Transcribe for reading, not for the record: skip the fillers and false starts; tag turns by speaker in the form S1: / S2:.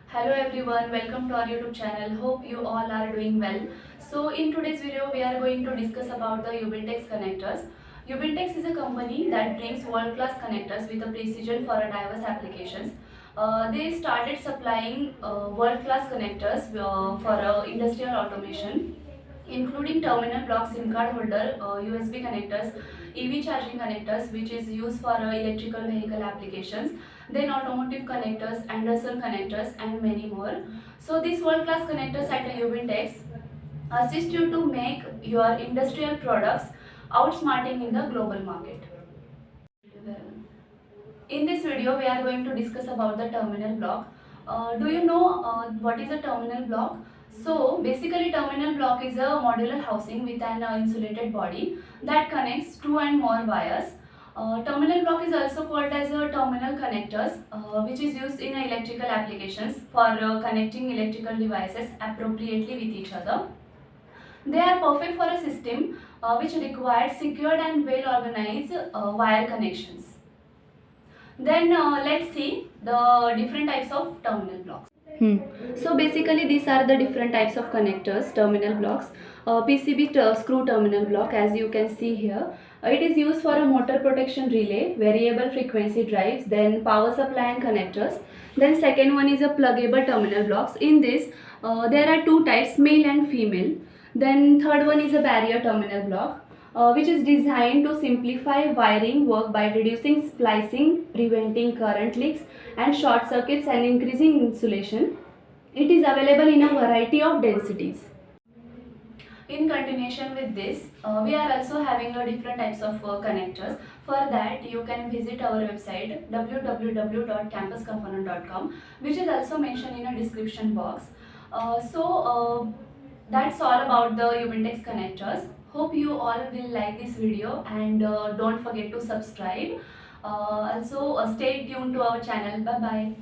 S1: Hello everyone, welcome to our YouTube channel. Hope you all are doing well. So in today's video, we are going to discuss about the Ubintex connectors. Ubintex is a company that brings world-class connectors with a precision for a diverse applications. They started supplying world-class connectors for industrial automation, including terminal block, SIM card holder, USB connectors, EV charging connectors, which is used for electrical vehicle applications, then automotive connectors, Anderson connectors, and many more. So these world-class connectors at Ubintex assist you to make your industrial products outsmarting in the global market. In this video, we are going to discuss about the terminal block. Do you know what is a terminal block? So basically terminal block is a modular housing with an insulated body that connects two and more wires. Terminal block is also called as a terminal connectors, which is used in electrical applications for connecting electrical devices appropriately with each other. They are perfect for a system which requires secured and well organized wire connections. Then let's see the different types of terminal blocks. So basically these are the different types of connectors, terminal blocks. PCB screw terminal block, as you can see here. It is used for a motor protection relay, variable frequency drives, then power supply and connectors. Then second one is a pluggable terminal blocks. In this there are two types, male and female. Then third one is a barrier terminal block, which is designed to simplify wiring work by reducing splicing, preventing current leaks and short circuits and increasing insulation. It is available in a variety of densities. In continuation with this, we are also having a different types of connectors. For that, you can visit our website www.campuscomponent.com, which is also mentioned in a description box. That's all about the Ubintex connectors. Hope you all will like this video, and don't forget to subscribe. Also stay tuned to our channel. Bye bye.